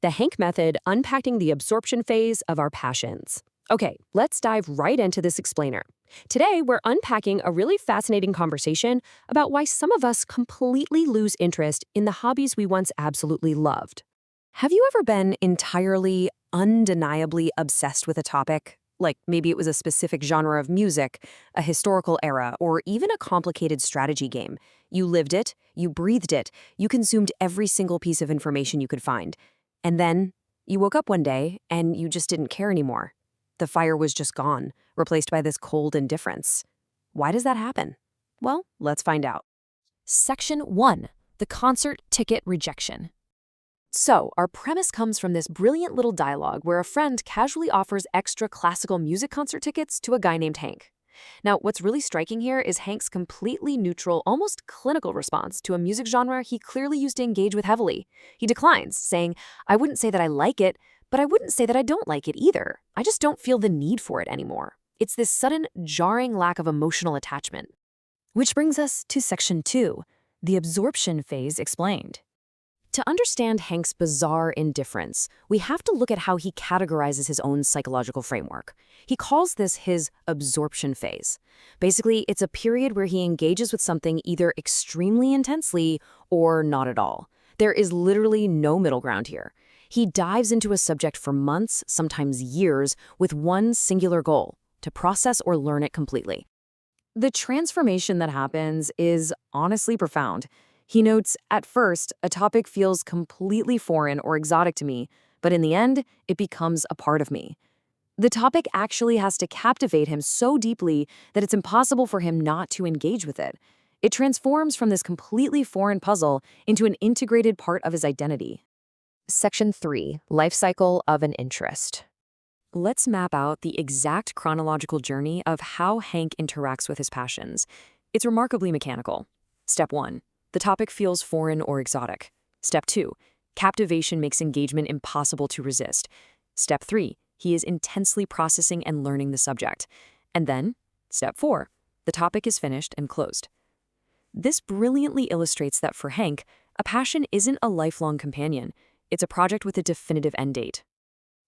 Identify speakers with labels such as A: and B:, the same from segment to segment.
A: The Hank Method, unpacking the absorption phase of our passions. Okay, let's dive right into this explainer. Today, we're unpacking a really fascinating conversation about why some of us completely lose interest in the hobbies we once absolutely loved. Have you ever been entirely, undeniably obsessed with a topic? Like maybe it was a specific genre of music, a historical era, or even a complicated strategy game. You lived it, you breathed it, you consumed every single piece of information you could find. And then you woke up one day and you just didn't care anymore. The fire was just gone, replaced by this cold indifference. Why does that happen? Well, let's find out.
B: Section 1. The concert ticket rejection.
A: So, our premise comes from this brilliant little dialogue where a friend casually offers extra classical music concert tickets to a guy named Hank. Now, what's really striking here is Hank's completely neutral, almost clinical response to a music genre he clearly used to engage with heavily. He declines, saying, "I wouldn't say that I like it, but I wouldn't say that I don't like it either. I just don't feel the need for it anymore." It's this sudden, jarring lack of emotional attachment.
B: Which brings us to Section 2. The absorption phase explained.
A: To understand Hank's bizarre indifference, we have to look at how he categorizes his own psychological framework. He calls this his absorption phase. Basically, it's a period where he engages with something either extremely intensely or not at all. There is literally no middle ground here. He dives into a subject for months, sometimes years, with one singular goal: to process or learn it completely. The transformation that happens is honestly profound. He notes, at first, a topic feels completely foreign or exotic to me, but in the end, it becomes a part of me. The topic actually has to captivate him so deeply that it's impossible for him not to engage with it. It transforms from this completely foreign puzzle into an integrated part of his identity.
B: Section 3. Life cycle of an interest.
A: Let's map out the exact chronological journey of how Hank interacts with his passions. It's remarkably mechanical. Step 1. The topic feels foreign or exotic. Step 2. Captivation makes engagement impossible to resist. Step 3. He is intensely processing and learning the subject. And then, Step 4. The topic is finished and closed. This brilliantly illustrates that for Hank, a passion isn't a lifelong companion. It's a project with a definitive end date.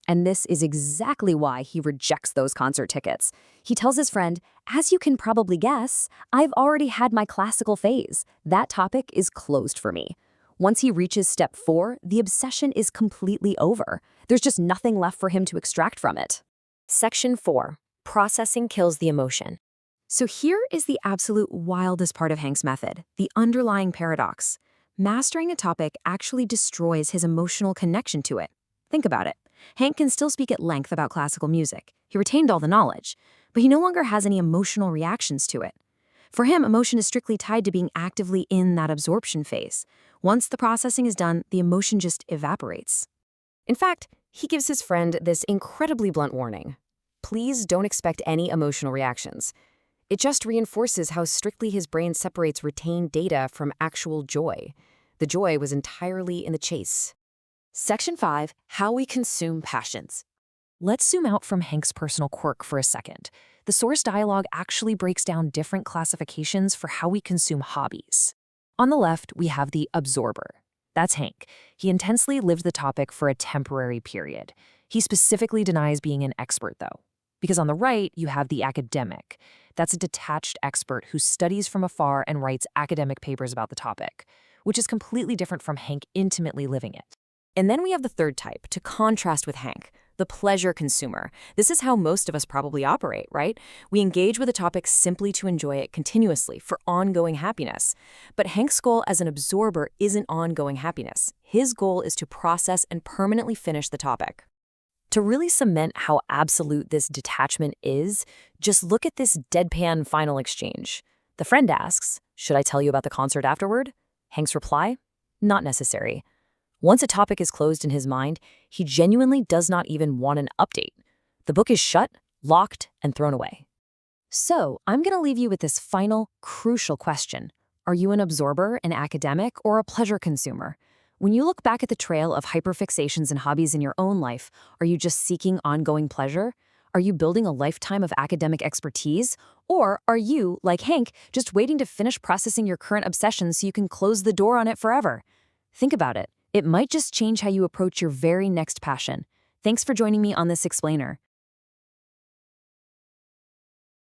B: And this is exactly why he rejects those concert tickets. He tells his friend, "As you can probably guess, I've already had my classical phase. That topic is closed for me." Once he reaches step 4, the obsession is completely over. There's just nothing left for him to extract from it.
A: Section 4. Processing kills the emotion. So here is the absolute wildest part of Hank's method, the underlying paradox. Mastering a topic actually destroys his emotional connection to it. Think about it. Hank can still speak at length about classical music. He retained all the knowledge, but he no longer has any emotional reactions to it. For him, emotion is strictly tied to being actively in that absorption phase. Once the processing is done, the emotion just evaporates. In fact, he gives his friend this incredibly blunt warning. Please don't expect any emotional reactions. It just reinforces how strictly his brain separates retained data from actual joy. The joy was entirely in the chase. Section 5. How we consume passions. Let's zoom out from Hank's personal quirk for a second. The source dialogue actually breaks down different classifications for how we consume hobbies. On the left, we have the absorber. That's Hank. He intensely lived the topic for a temporary period. He specifically denies being an expert, though. Because on the right, you have the academic. That's a detached expert who studies from afar and writes academic papers about the topic, which is completely different from Hank intimately living it. And then we have the third type, to contrast with Hank, the pleasure consumer. This is how most of us probably operate, right? We engage with a topic simply to enjoy it continuously for ongoing happiness. But Hank's goal as an absorber isn't ongoing happiness. His goal is to process and permanently finish the topic. To really cement how absolute this detachment is, just look at this deadpan final exchange. The friend asks, "Should I tell you about the concert afterward?" Hank's reply, "Not necessary." Once a topic is closed in his mind, he genuinely does not even want an update. The book is shut, locked, and thrown away. So, I'm going to leave you with this final, crucial question. Are you an absorber, an academic, or a pleasure consumer? When you look back at the trail of hyperfixations and hobbies in your own life, are you just seeking ongoing pleasure? Are you building a lifetime of academic expertise? Or are you, like Hank, just waiting to finish processing your current obsession so you can close the door on it forever? Think about it. It might just change how you approach your very next passion. Thanks for joining me on this explainer.